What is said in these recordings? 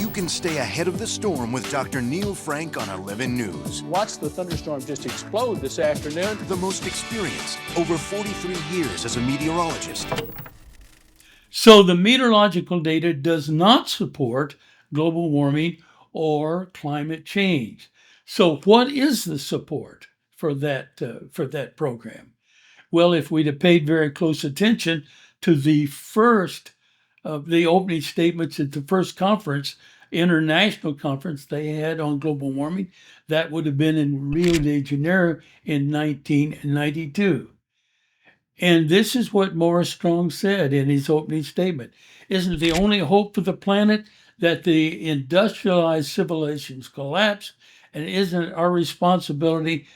You can stay ahead of the storm with Dr. Neil Frank on 11 News. Watch the thunderstorm just explode this afternoon. The most experienced, over 43 years as a meteorologist. So the meteorological data does not support global warming or climate change. So what is the support for that program? Well, if we'd have paid very close attention to the first of the opening statements at the first conference, international conference they had on global warming, that would have been in Rio de Janeiro in 1992. And this is what Morris Strong said in his opening statement. Isn't it the only hope for the planet that the industrialized civilizations collapse? And isn't it our responsibility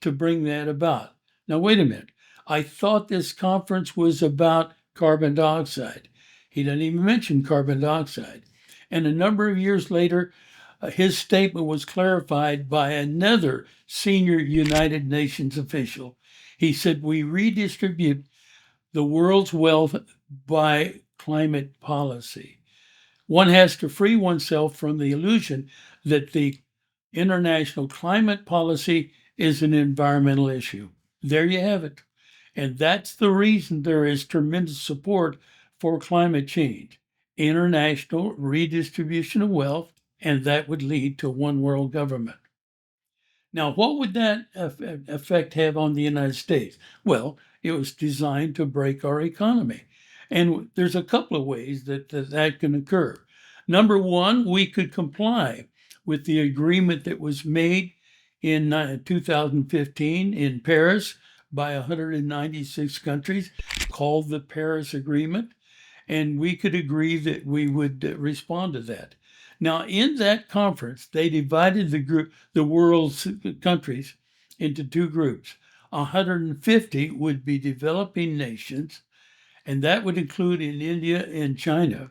to bring that about? Now, wait a minute. I thought this conference was about carbon dioxide. He doesn't even mention carbon dioxide. And a number of years later, his statement was clarified by another senior United Nations official. He said, "We redistribute the world's wealth by climate policy." One has to free oneself from the illusion that the international climate policy is an environmental issue. There you have it. And that's the reason there is tremendous support for climate change. International redistribution of wealth, and that would lead to one world government. Now, what would that effect have on the United States? Well, it was designed to break our economy. And there's a couple of ways that can occur. Number one, we could comply with the agreement that was made in 2015 in Paris by 196 countries, called the Paris Agreement. And we could agree that we would respond to that. Now, in that conference, they divided the world's countries into two groups. 150 would be developing nations, and that would include in India and China.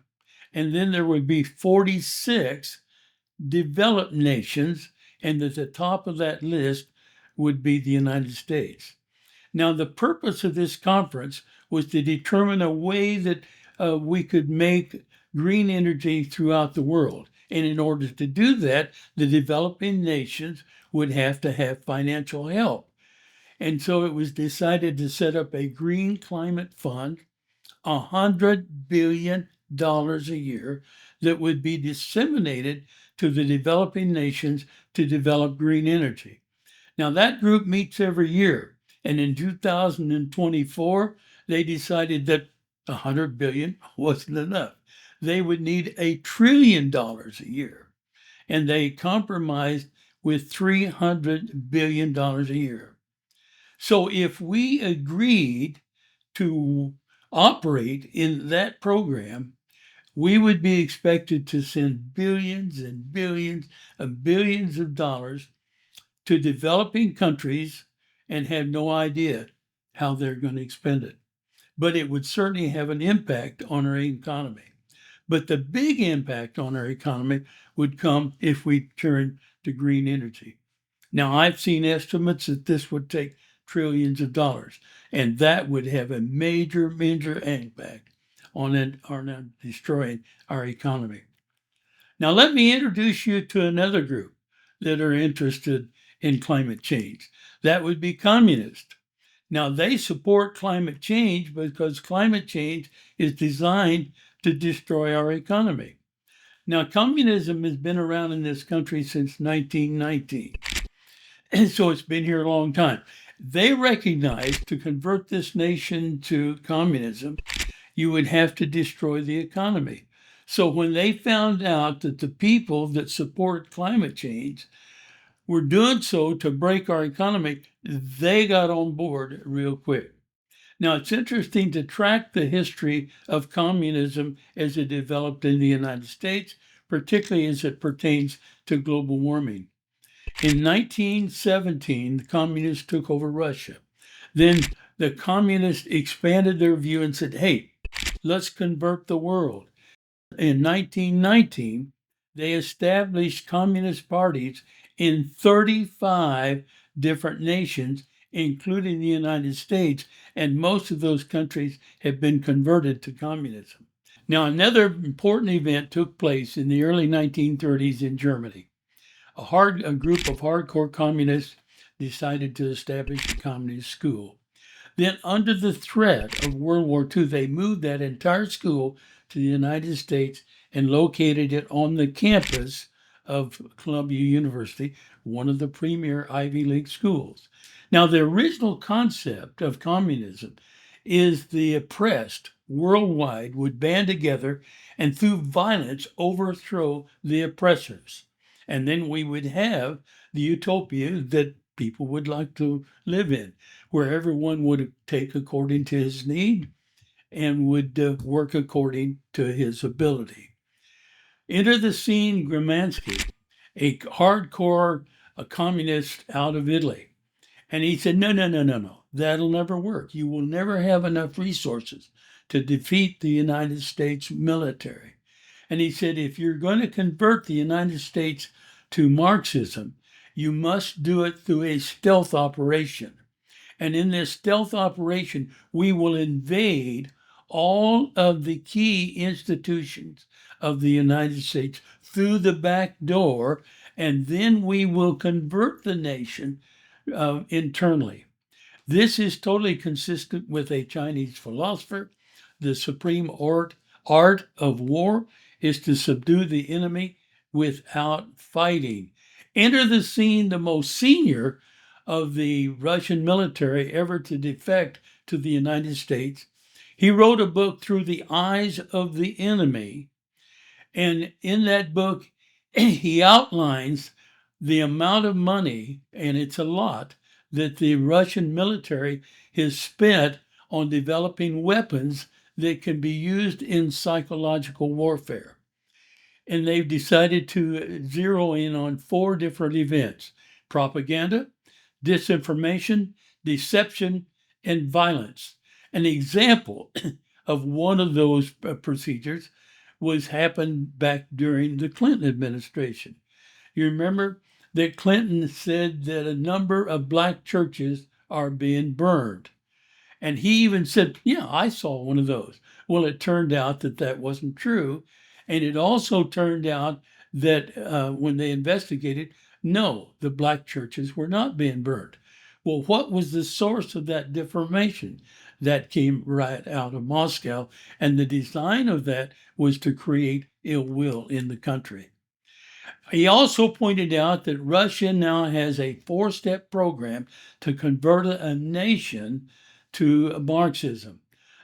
And then there would be 46 developed nations, and at the top of that list would be the United States. Now, the purpose of this conference was to determine a way that we could make green energy throughout the world. And in order to do that, the developing nations would have to have financial help. And so it was decided to set up a green climate fund, $100 billion a year, that would be disseminated to the developing nations to develop green energy. Now, that group meets every year. And in 2024, they decided that $100 billion wasn't enough. They would need $1 trillion a year. And they compromised with $300 billion a year. So if we agreed to operate in that program, we would be expected to send billions and billions and billions of dollars to developing countries and have no idea how they're going to expend it. But it would certainly have an impact on our economy. But the big impact on our economy would come if we turn to green energy. Now, I've seen estimates that this would take trillions of dollars, and that would have a major, major impact on destroying our economy. Now, let me introduce you to another group that are interested in climate change. That would be communists. Now, they support climate change because climate change is designed to destroy our economy. Now, communism has been around in this country since 1919, and so it's been here a long time. They recognize to convert this nation to communism, you would have to destroy the economy. So when they found out that the people that support climate change were doing so to break our economy, they got on board real quick. Now, it's interesting to track the history of communism as it developed in the United States, particularly as it pertains to global warming. In 1917, the communists took over Russia. Then the communists expanded their view and said, hey, let's convert the world. In 1919, they established communist parties in 35 different nations, including the United States, and most of those countries have been converted to communism. Now, another important event took place in the early 1930s in Germany. A group of hardcore communists decided to establish a communist school. Then, under the threat of World War II, they moved that entire school to the United States and located it on the campus of Columbia University, one of the premier Ivy League schools. Now, the original concept of communism is the oppressed worldwide would band together and through violence overthrow the oppressors. And then we would have the utopia that people would like to live in, where everyone would take according to his need and would work according to his ability. Enter the scene Gramansky, a hardcore a communist out of Italy. And he said, no, no, no, no, no, that'll never work. You will never have enough resources to defeat the United States military. And he said, if you're going to convert the United States to Marxism, you must do it through a stealth operation. And in this stealth operation, we will invade all of the key institutions of the United States through the back door, and then we will convert the nation internally. This is totally consistent with a Chinese philosopher. The supreme art of war is to subdue the enemy without fighting. Enter the scene the most senior of the Russian military ever to defect to the United States. He wrote a book, Through the Eyes of the Enemy. And in that book, he outlines the amount of money, and it's a lot, that the Russian military has spent on developing weapons that can be used in psychological warfare. And they've decided to zero in on 4 different events: propaganda, disinformation, deception, and violence. An example of one of those procedures was happened back during the Clinton administration. You remember that Clinton said that a number of black churches are being burned. And he even said, yeah, I saw one of those. Well, it turned out that that wasn't true. And it also turned out that when they investigated, no, the black churches were not being burned. Well, what was the source of that deformation? That came right out of Moscow. And the design of that was to create ill will in the country. He also pointed out that Russia now has a 4-step program to convert a nation to Marxism.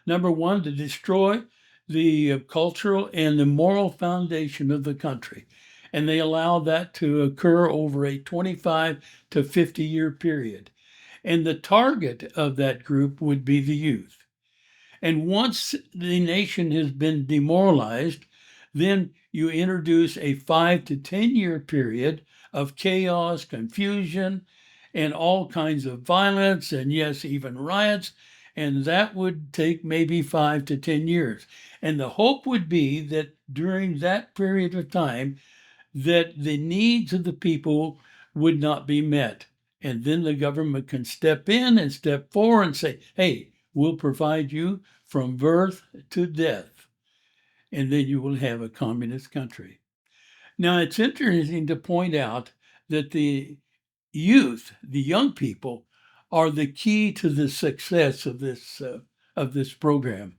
Number 1, to destroy the cultural and the moral foundation of the country. And they allow that to occur over a 25 to 50 year period. And the target of that group would be the youth. And once the nation has been demoralized, then you introduce a 5 to 10 year period of chaos, confusion, and all kinds of violence, and yes, even riots. And that would take maybe 5 to 10 years. And the hope would be that during that period of time, that the needs of the people would not be met. And then the government can step in and step forward and say, hey, we'll provide you from birth to death. And then you will have a communist country. Now, it's interesting to point out that the youth, the young people, are the key to the success of this program.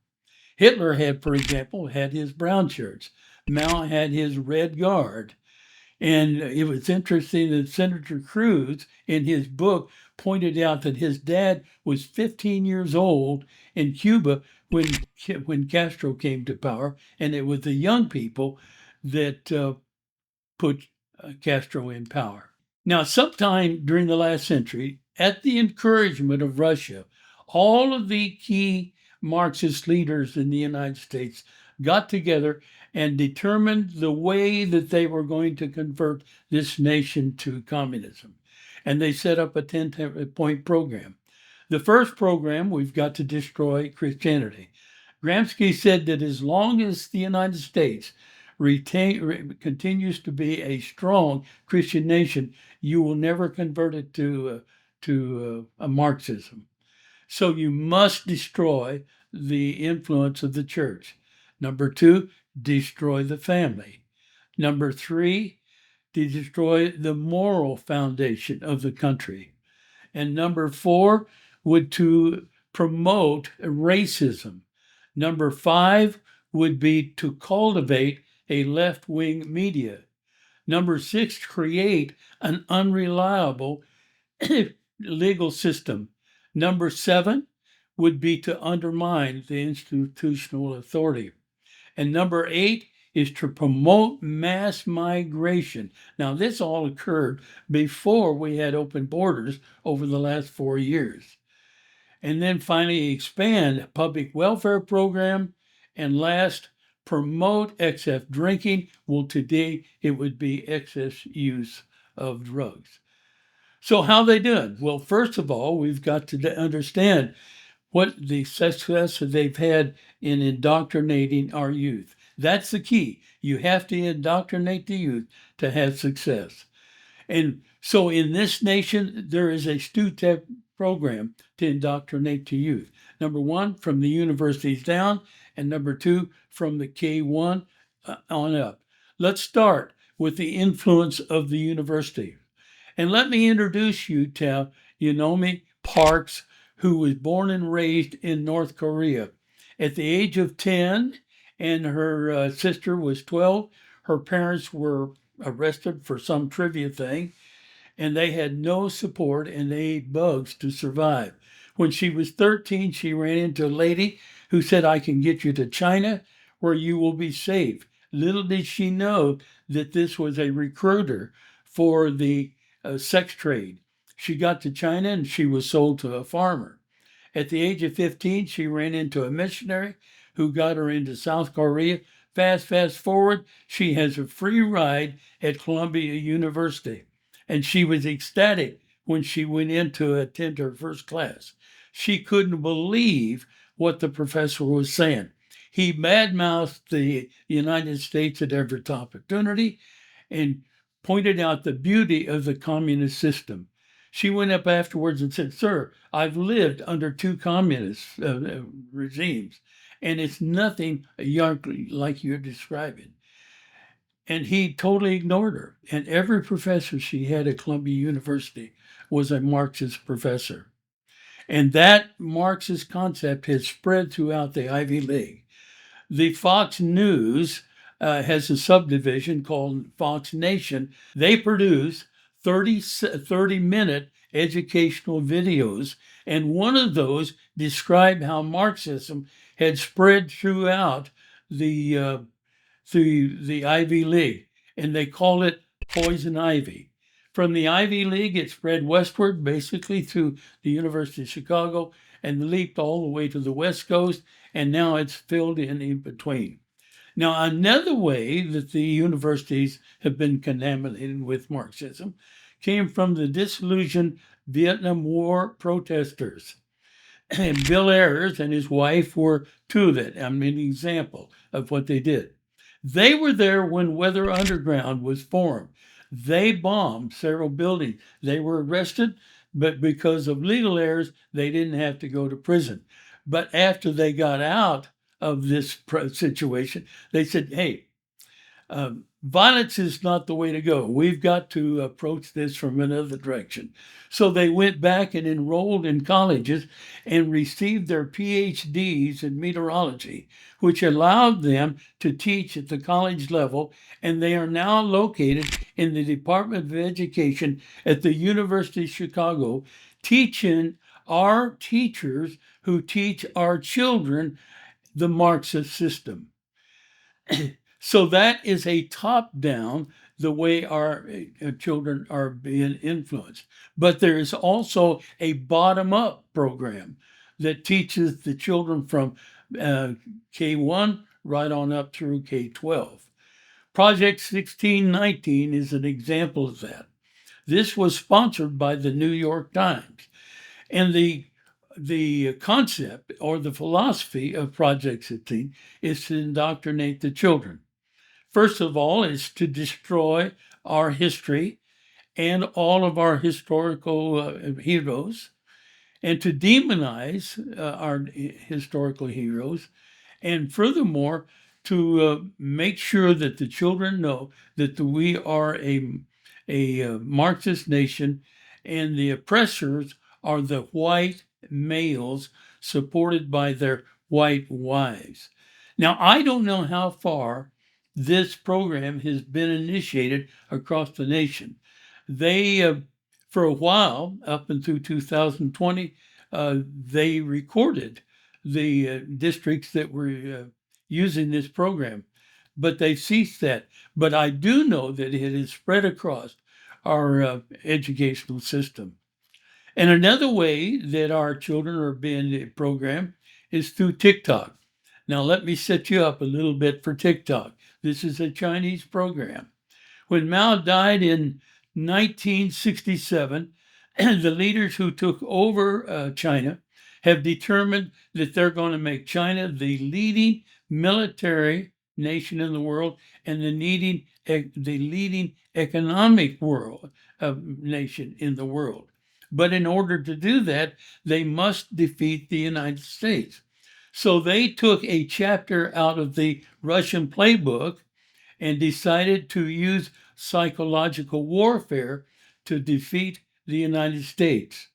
Hitler had, for example, had his brown shirts. Mao had his red guard. And it was interesting that Senator Cruz, in his book, pointed out that his dad was 15 years old in Cuba when Castro came to power, and it was the young people that put Castro in power. Now, sometime during the last century, at the encouragement of Russia, all of the key Marxist leaders in the United States got together and determined the way that they were going to convert this nation to communism. And they set up a 10-point program. The first program, we've got to destroy Christianity. Gramsci said that as long as the United States continues to be a strong Christian nation, you will never convert it to a Marxism. So you must destroy the influence of the church. Number 2, destroy the family. Number 3, to destroy the moral foundation of the country. And number 4 would to promote racism. Number 5 would be to cultivate a left-wing media. Number 6, create an unreliable legal system. Number 7 would be to undermine the institutional authority. And number 8 is to promote mass migration. Now, this all occurred before we had open borders over the last 4 years. And then finally, expand public welfare program. And last, promote excess drinking. Well, today it would be excess use of drugs. So how they doing? Well, first of all, we've got to understand what the success that they've had in indoctrinating our youth. That's the key. You have to indoctrinate the youth to have success. And so in this nation, there is a two-step program to indoctrinate the youth. Number 1, from the universities down, and number 2, from the K-1 on up. Let's start with the influence of the university. And let me introduce you to Yunomi Parks, who was born and raised in North Korea. At the age of 10, and her sister was 12, her parents were arrested for some trivia thing, and they had no support and they ate bugs to survive. When she was 13, she ran into a lady who said, I can get you to China where you will be safe. Little did she know that this was a recruiter for the sex trade. She got to China and she was sold to a farmer. At the age of 15, she ran into a missionary who got her into South Korea. Fast forward, she has a free ride at Columbia University. And she was ecstatic when she went in to attend her first class. She couldn't believe what the professor was saying. He badmouthed the United States at every opportunity and pointed out the beauty of the communist system. She went up afterwards and said, Sir, I've lived under 2 communist regimes, and it's nothing like you're describing. And he totally ignored her. And every professor she had at Columbia University was a Marxist professor. And that Marxist concept has spread throughout the Ivy League. The Fox News has a subdivision called Fox Nation. They produce 30-minute educational videos, and one of those described how Marxism had spread throughout the Ivy League, and they call it poison ivy. From the Ivy League, it spread westward, basically through the University of Chicago, and leaped all the way to the West Coast, and now it's filled in between. Now, another way that the universities have been contaminated with Marxism came from the disillusioned Vietnam War protesters. And Bill Ayers and his wife were 2 of it. I'm an example of what they did. They were there when Weather Underground was formed. They bombed several buildings. They were arrested, but because of legal errors, they didn't have to go to prison. But after they got out of this situation, they said, hey, violence is not the way to go. We've got to approach this from another direction. So they went back and enrolled in colleges and received their PhDs in meteorology, which allowed them to teach at the college level. And they are now located in the Department of Education at the University of Chicago, teaching our teachers who teach our children the Marxist system. So that is a top-down, the way our children are being influenced. But there is also a bottom-up program that teaches the children from K-1 right on up through K-12. Project 1619 is an example of that. This was sponsored by the New York Times. And the concept or the philosophy of Project 16 is to indoctrinate the children. First of all, is to destroy our history and all of our historical heroes, and to demonize our historical heroes, and furthermore, to make sure that the children know that we are a Marxist nation, and the oppressors are the white males supported by their white wives. Now, I don't know how far this program has been initiated across the nation. They, for a while, up until 2020, they recorded the districts that were using this program, but they ceased that. But I do know that it has spread across our educational system. And another way that our children are being programmed is through TikTok. Now, let me set you up a little bit for TikTok. This is a Chinese program. When Mao died in 1967, the leaders who took over China have determined that they're going to make China the leading military nation in the world and the leading economic world nation in the world. But in order to do that, they must defeat the United States. So they took a chapter out of the Russian playbook and decided to use psychological warfare to defeat the United States.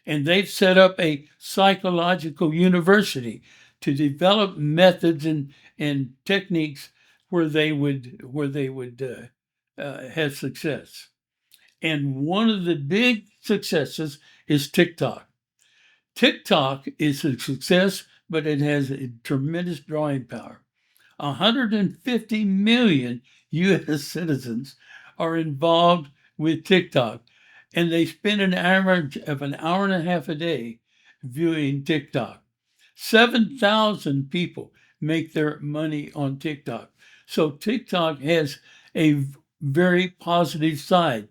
And they've set up a psychological university to develop methods and techniques where they would have success. And one of the big successes is TikTok. TikTok is a success, but it has a tremendous drawing power. 150 million U.S. citizens are involved with TikTok, and they spend an average of an hour and a half a day viewing TikTok. 7,000 people make their money on TikTok. So TikTok has a very positive side.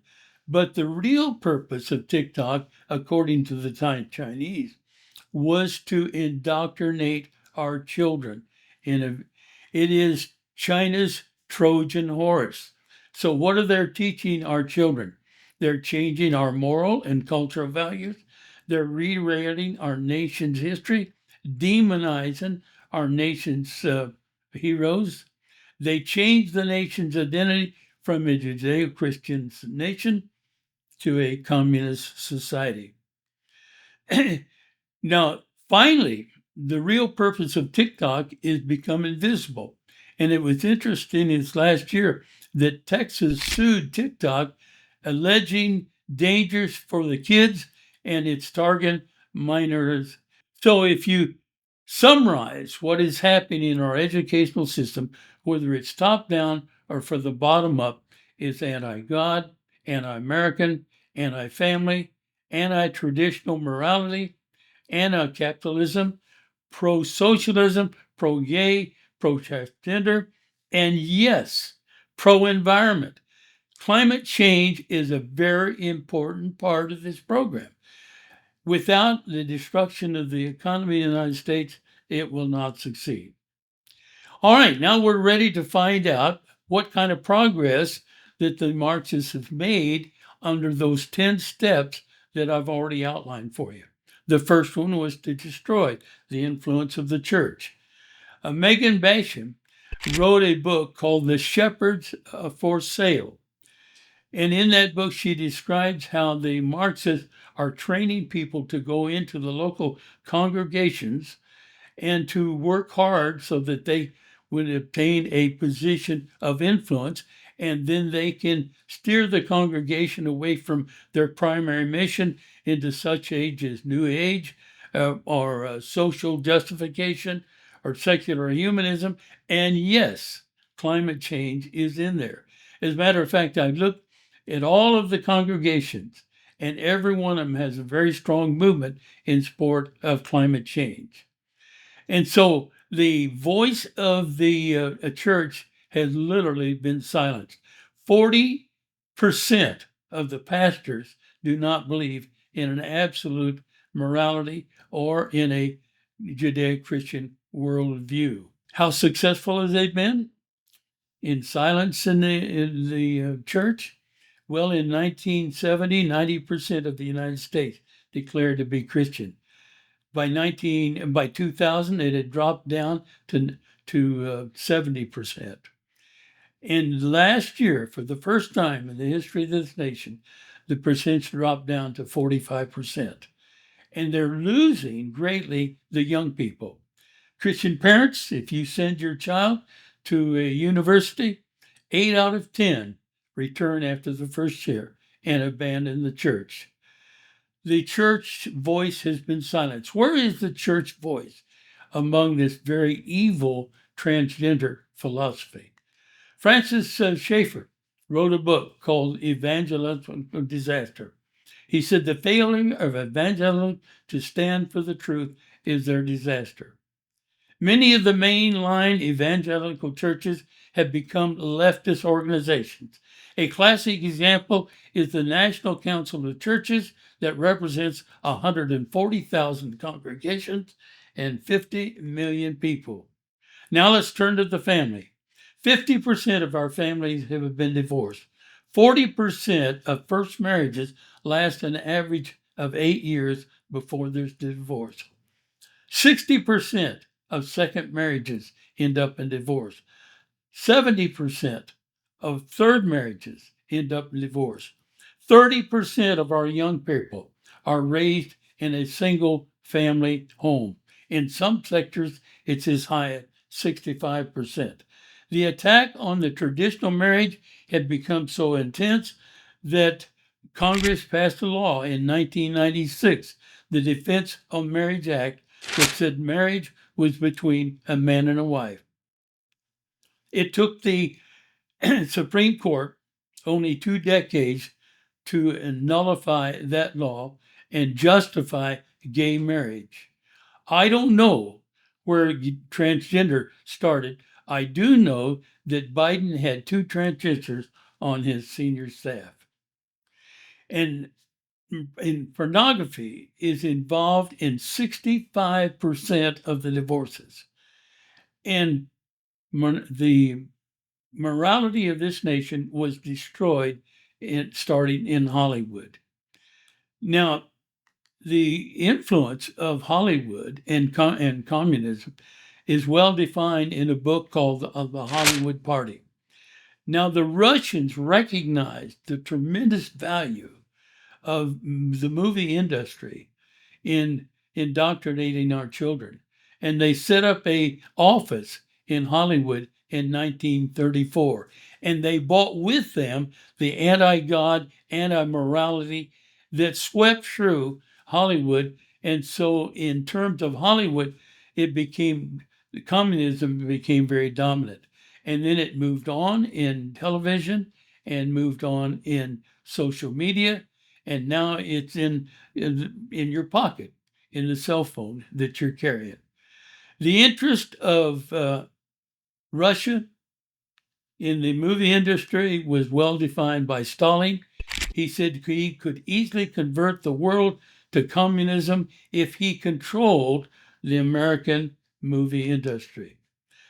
But the real purpose of TikTok, according to the Chinese, was to indoctrinate our children. It is China's Trojan horse. So what are they teaching our children? They're changing our moral and cultural values. They're rewriting our nation's history, demonizing our nation's heroes. They changed the nation's identity from a Judeo-Christian nation to a communist society. Now, finally, the real purpose of TikTok is become invisible. And it was interesting this last year that Texas sued TikTok, alleging dangers for the kids and its target minors. So if you summarize what is happening in our educational system, whether it's top down or for the bottom up, is anti-God, anti-American, anti-family, anti-traditional morality, anti-capitalism, pro-socialism, pro-gay, pro-transgender, and yes, pro-environment. Climate change is a very important part of this program. Without the destruction of the economy in the United States, it will not succeed. All right, now we're ready to find out what kind of progress that the Marxists have made under those 10 steps that I've already outlined for you. The first one was to destroy the influence of the church. Megan Basham wrote a book called The Shepherds for Sale. And in that book, she describes how the Marxists are training people to go into the local congregations and to work hard so that they would obtain a position of influence, and then they can steer the congregation away from their primary mission into such age as New Age or social justification or secular humanism. And yes, climate change is in there. As a matter of fact, I looked at all of the congregations, and every one of them has a very strong movement in support of climate change. And so the voice of the church has literally been silenced. 40% of the pastors do not believe in an absolute morality or in a Judeo-Christian worldview. How successful have they been in silence in the church? Well, in 1970, 90% of the United States declared to be Christian. By 2000, it had dropped down to to 70%. And last year, for the first time in the history of this nation, the percentage dropped down to 45%. And they're losing greatly the young people. Christian parents, if you send your child to a university, 8 out of 10 return after the first year and abandon the church. The church voice has been silenced. Where is the church voice among this very evil transgender philosophy? Francis Schaeffer wrote a book called Evangelical Disaster. He said the failure of evangelism to stand for the truth is their disaster. Many of the mainline evangelical churches have become leftist organizations. A classic example is the National Council of Churches that represents 140,000 congregations and 50 million people. Now let's turn to the family. 50% of our families have been divorced. 40% of first marriages last an average of 8 years before there's divorce. 60% of second marriages end up in divorce. 70% of third marriages end up in divorce. 30% of our young people are raised in a single family home. In some sectors, it's as high as 65%. The attack on the traditional marriage had become so intense that Congress passed a law in 1996, the Defense of Marriage Act, that said marriage was between a man and a wife. It took the Supreme Court only 2 decades to nullify that law and justify gay marriage. I don't know where transgender started. I do know that Biden had 2 transgenders on his senior staff. And pornography is involved in 65% of the divorces. And the morality of this nation was destroyed starting in Hollywood. Now, the influence of Hollywood and communism is well defined in a book called The Hollywood Party. Now, the Russians recognized the tremendous value of the movie industry in indoctrinating our children. And they set up a office in Hollywood in 1934. And they brought with them the anti-God, anti-morality that swept through Hollywood. And so in terms of Hollywood, communism became very dominant. And then it moved on in television and moved on in social media. And now it's in your pocket, in the cell phone that you're carrying. The interest of Russia in the movie industry was well defined by Stalin. He said he could easily convert the world to communism if he controlled the American movie industry.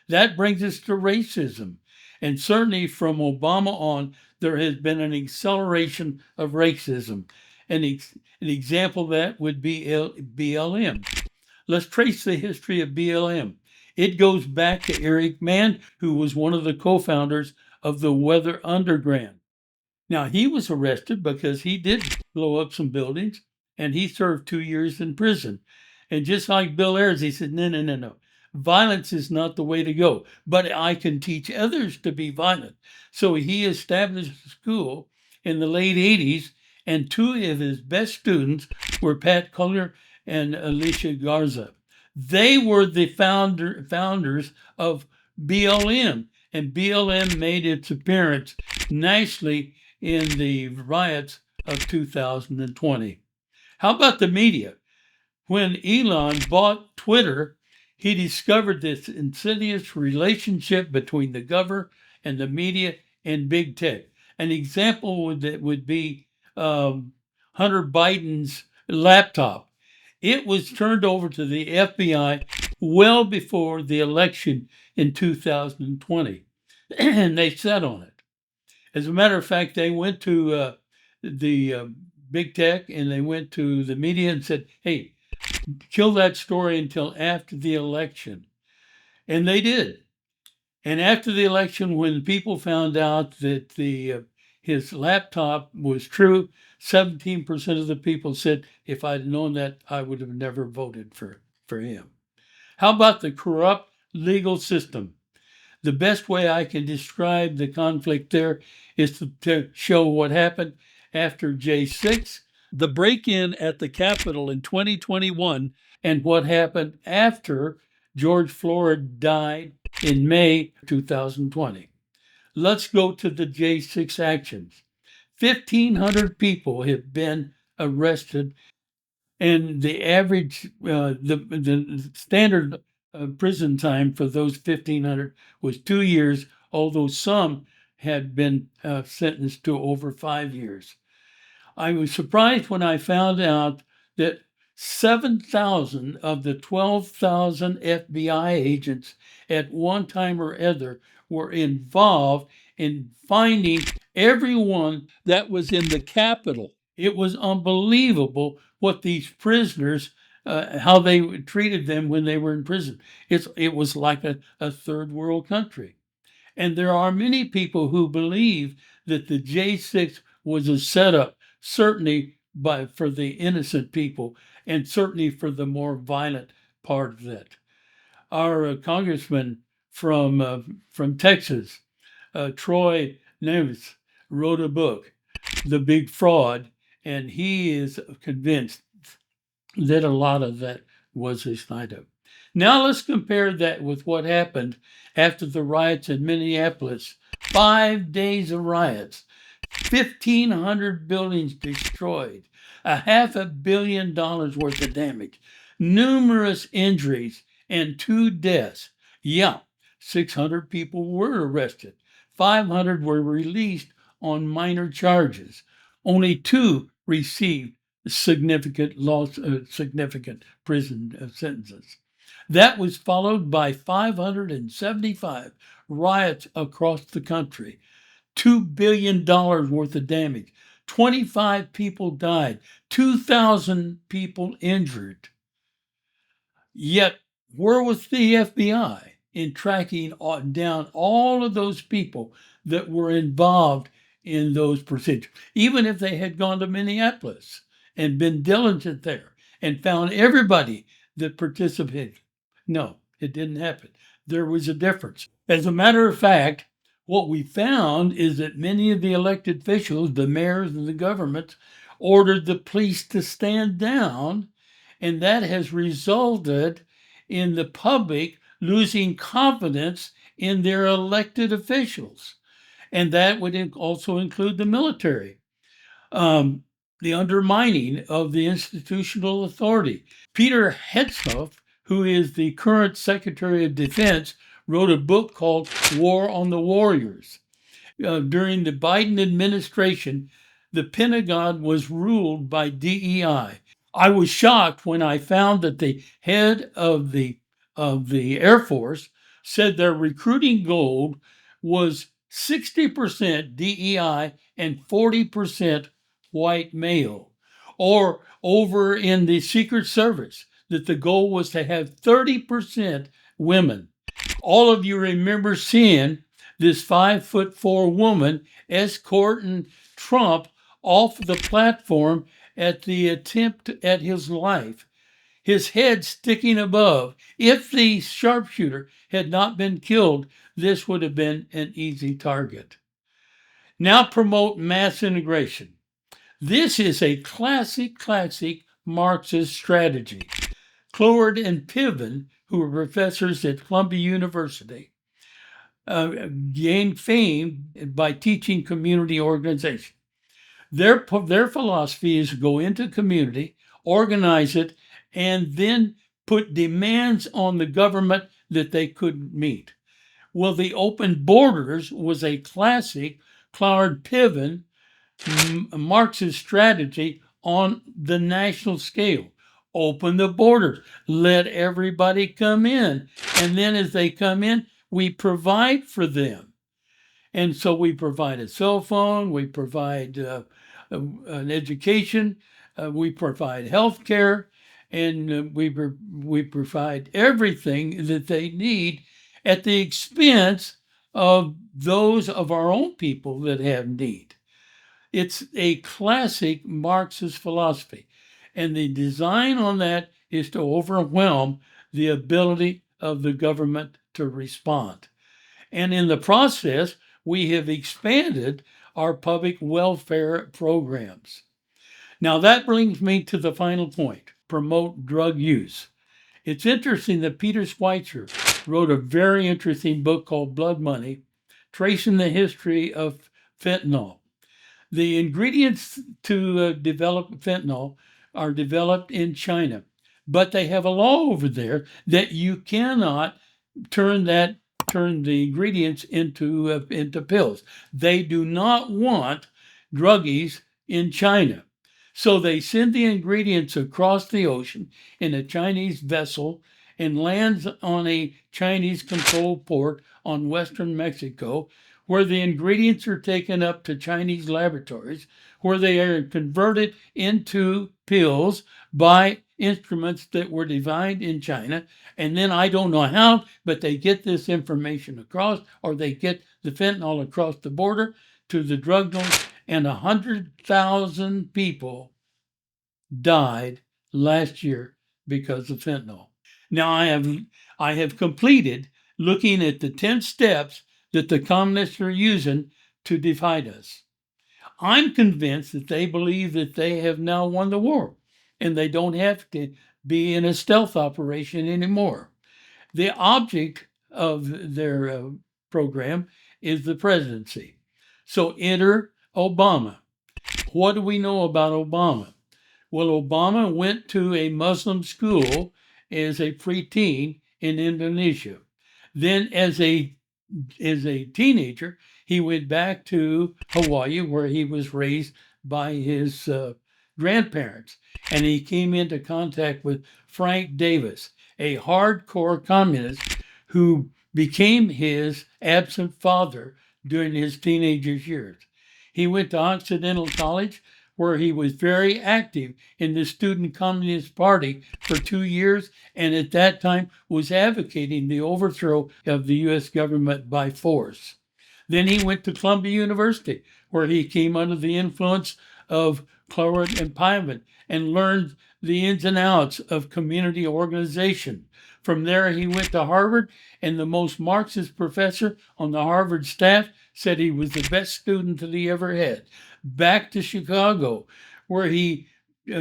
That brings us to racism. And certainly from Obama on, there has been an acceleration of racism. An example of that would be BLM. Let's trace the history of BLM. It goes back to Eric Mann, who was one of the co-founders of the Weather Underground. Now, he was arrested because he did blow up some buildings, and he served 2 years in prison. And just like Bill Ayers, he said, no. Violence is not the way to go, but I can teach others to be violent. So he established a school in the late 80s, and 2 of his best students were Pat Collier and Alicia Garza. They were the founders of BLM, and BLM made its appearance nationally in the riots of 2020. How about the media? When Elon bought Twitter, he discovered this insidious relationship between the government and the media and big tech. An example would be Hunter Biden's laptop. It was turned over to the FBI well before the election in 2020, and they sat on it. As a matter of fact, they went to the big tech and they went to the media and said, hey, kill that story until after the election. And they did. And after the election, when people found out that his laptop was true, 17% of the people said, if I'd known that, I would have never voted for him. How about the corrupt legal system? The best way I can describe the conflict there is to show what happened after J6, the break in at the Capitol in 2021, and what happened after George Floyd died in May 2020. Let's go to the J6 actions. 1,500 people have been arrested, and the average, the standard prison time for those 1,500 was 2 years, although some had been sentenced to over 5 years. I was surprised when I found out that 7,000 of the 12,000 FBI agents at one time or other were involved in finding everyone that was in the Capitol. It was unbelievable what these prisoners, how they treated them when they were in prison. It was like a third world country. And there are many people who believe that the J6 was a setup, certainly for the innocent people, and certainly for the more violent part of that. Our congressman from Texas, Troy Neves, wrote a book, The Big Fraud, and he is convinced that a lot of that was a Snyder. Now let's compare that with what happened after the riots in Minneapolis. 5 days of riots, 1,500 buildings destroyed, $500 million worth of damage, numerous injuries, and 2 deaths. Yeah, 600 people were arrested. 500 were released on minor charges. Only 2 received significant prison sentences. That was followed by 575 riots across the country, $2 billion worth of damage, 25 people died, 2,000 people injured. Yet, where was the FBI in tracking down all of those people that were involved in those procedures? Even if they had gone to Minneapolis and been diligent there and found everybody that participated. No, it didn't happen. There was a difference. As a matter of fact, what we found is that many of the elected officials, the mayors and the government, ordered the police to stand down, and that has resulted in the public losing confidence in their elected officials. And that would also include the military. The undermining of the institutional authority. Peter Hegseth, who is the current Secretary of Defense, wrote a book called War on the Warriors. During the Biden administration, the Pentagon was ruled by DEI. I was shocked when I found that the head of the Air Force said their recruiting goal was 60% DEI and 40% white male. Or over in the Secret Service, that the goal was to have 30% women. All of you remember seeing this 5'4" woman escorting Trump off the platform at the attempt at his life, his head sticking above. If the sharpshooter had not been killed, this would have been an easy target. Now promote mass integration. This is a classic Marxist strategy. Cloward and Piven, who were professors at Columbia University, gained fame by teaching community organization. Their philosophy is to go into community, organize it, and then put demands on the government that they couldn't meet. Well, the open borders was a classic Cloward Piven Marxist strategy on the national scale. Open the borders, let everybody come in, and then as they come in, we provide for them. And so we provide a cell phone, we provide an education, we provide health care, and we provide everything that they need. at the expense of those of our own people that have need. It's a classic Marxist philosophy. And the design on that is to overwhelm the ability of the government to respond. And in the process, we have expanded our public welfare programs. Now, that brings me to the final point: promote drug use. It's interesting that Peter Schweitzer wrote a very interesting book called Blood Money, tracing the history of fentanyl. The ingredients to develop fentanyl are developed in China, but they have a law over there that you cannot turn the ingredients into pills. They do not want druggies in China. So they send the ingredients across the ocean in a Chinese vessel and lands on a Chinese controlled port on western Mexico, where the ingredients are taken up to Chinese laboratories, where they are converted into pills by instruments that were designed in China. And then I don't know how, but they get this information across, or they get the fentanyl across the border to the drug dealers, and 100,000 people died last year because of fentanyl. Now I have completed looking at the 10 steps that the communists are using to divide us. I'm convinced that they believe that they have now won the war and they don't have to be in a stealth operation anymore. The object of their program is the presidency. So enter Obama. What do we know about Obama? Well, Obama went to a Muslim school as a preteen in Indonesia. Then, as a teenager, he went back to Hawaii, where he was raised by his grandparents. And he came into contact with Frank Davis, a hardcore communist who became his absent father during his teenage years. He went to Occidental College, where he was very active in the Student Communist Party for 2 years, and at that time was advocating the overthrow of the U.S. government by force. Then he went to Columbia University, where he came under the influence of chloride and pyruvate and learned the ins and outs of community organization. From there, he went to Harvard, and the most Marxist professor on the Harvard staff said he was the best student that he ever had. Back to Chicago, where he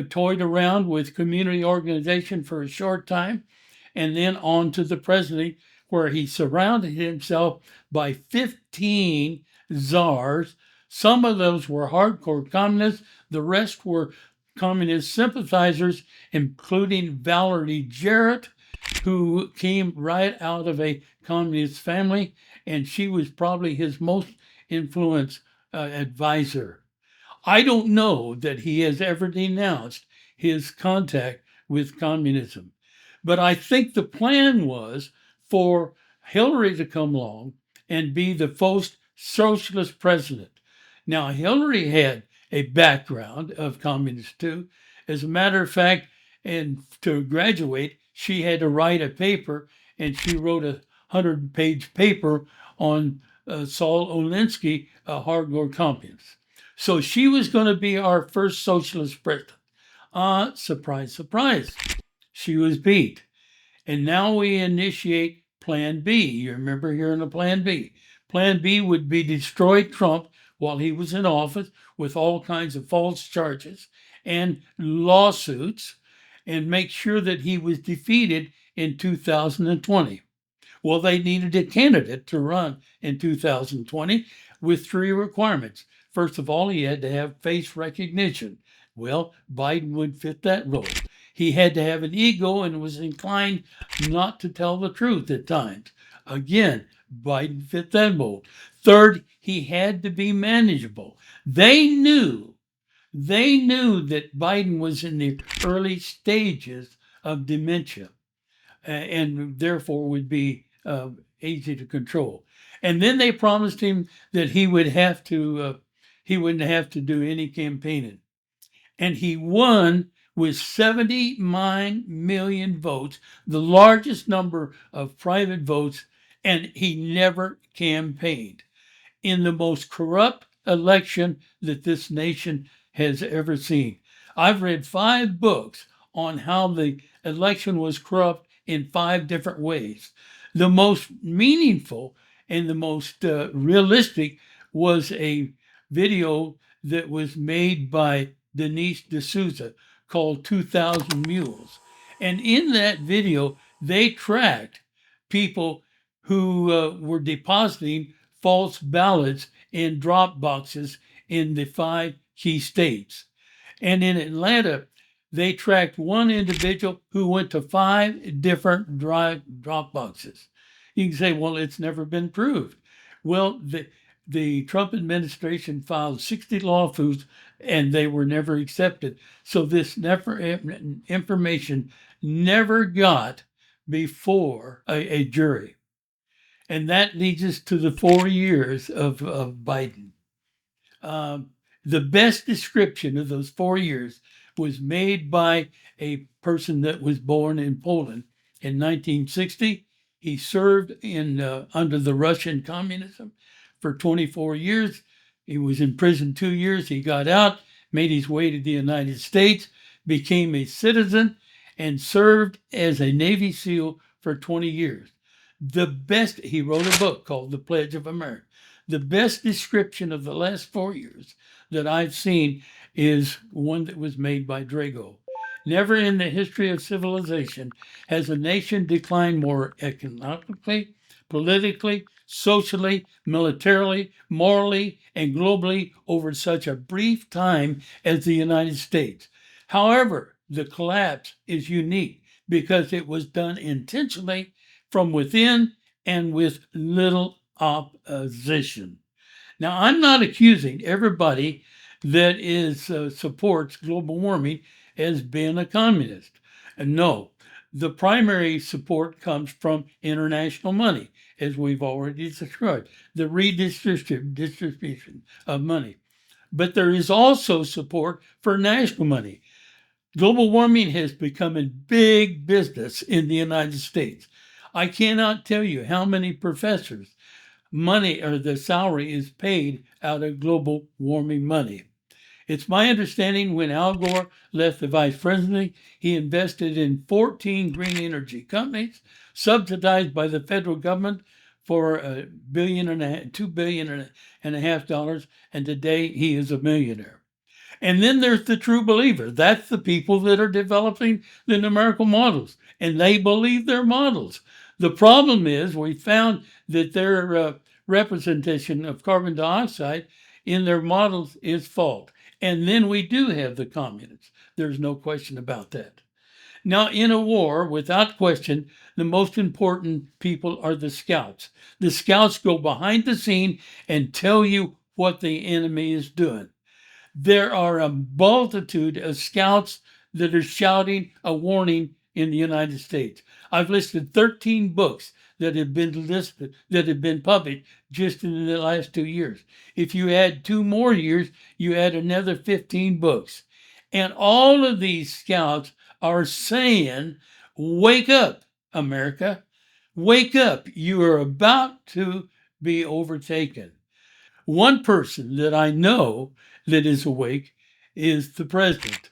toyed around with community organization for a short time, and then on to the presidency, where he surrounded himself by 15 czars. Some of those were hardcore communists, the rest were communist sympathizers, including Valerie Jarrett, who came right out of a communist family, and she was probably his most influenced advisor. I don't know that he has ever denounced his contact with communism, but I think the plan was for Hillary to come along and be the first socialist president. Now, Hillary had a background of communist too. As a matter of fact, and to graduate, she had to write a paper, and she wrote a 100-page paper on Saul Alinsky, a hardcore communist. So she was going to be our first socialist president. Surprise, surprise. She was beat. And now we initiate Plan B. You remember hearing of Plan B. Plan B would be destroy Trump while he was in office with all kinds of false charges and lawsuits, and make sure that he was defeated in 2020. Well, they needed a candidate to run in 2020 with 3 requirements. First of all, he had to have face recognition. Well, Biden would fit that role. He had to have an ego and was inclined not to tell the truth at times. Again, Biden fit that mold. Third, he had to be manageable. They knew that Biden was in the early stages of dementia and therefore would be easy to control. And then they promised him that he wouldn't have to do any campaigning. And he won with 79 million votes, the largest number of private votes and he never campaigned in the most corrupt election that this nation has ever seen. I've read 5 books on how the election was corrupt in 5 different ways. The most meaningful and the most realistic was a video that was made by Denise D'Souza called 2000 Mules. And in that video, they tracked people who were depositing false ballots in drop boxes in the 5 key states. And in Atlanta, they tracked one individual who went to 5 different drop boxes. You can say, well, it's never been proved. Well, the Trump administration filed 60 lawsuits and they were never accepted. So this information never got before a jury. And that leads us to the 4 years of Biden. The best description of those 4 years was made by a person that was born in Poland in 1960. He served in under the Russian communism for 24 years. He was in prison 2 years. He got out, made his way to the United States, became a citizen, and served as a Navy SEAL for 20 years. He wrote a book called The Pledge of America. The best description of the last 4 years that I've seen is one that was made by Drago. Never in the history of civilization has a nation declined more economically, politically, socially, militarily, morally, and globally over such a brief time as the United States. However, the collapse is unique because it was done intentionally from within and with little opposition. Now, I'm not accusing everybody that supports global warming as being a communist. No, the primary support comes from international money, as we've already described, the redistribution of money. But there is also support for national money. Global warming has become a big business in the United States. I cannot tell you how many professors money or the salary is paid out of global warming money. It's my understanding when Al Gore left the vice presidency, he invested in 14 green energy companies subsidized by the federal government for $2.5 billion, and today he is a millionaire. And then there's the true believer. That's the people that are developing the numerical models, and they believe their models. The problem is we found that their representation of carbon dioxide in their models is false. And then we do have the communists. There's no question about that. Now, in a war, without question, the most important people are the scouts. The scouts go behind the scene and tell you what the enemy is doing. There are a multitude of scouts that are shouting a warning in the United States. I've listed 13 books that have been published just in the last 2 years. If you add 2 more years, you add another 15 books. And all of these scouts are saying, wake up, America. Wake up. You are about to be overtaken. One person that I know that is awake is the president.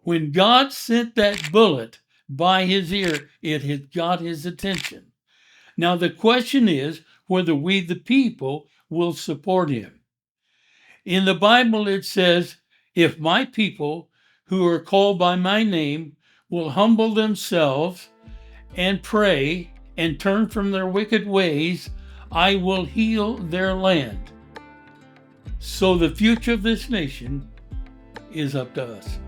When God sent that bullet by his ear, it had got his attention. Now, the question is whether we, the people, will support him. In the Bible, it says, if my people who are called by my name will humble themselves and pray and turn from their wicked ways, I will heal their land. So the future of this nation is up to us.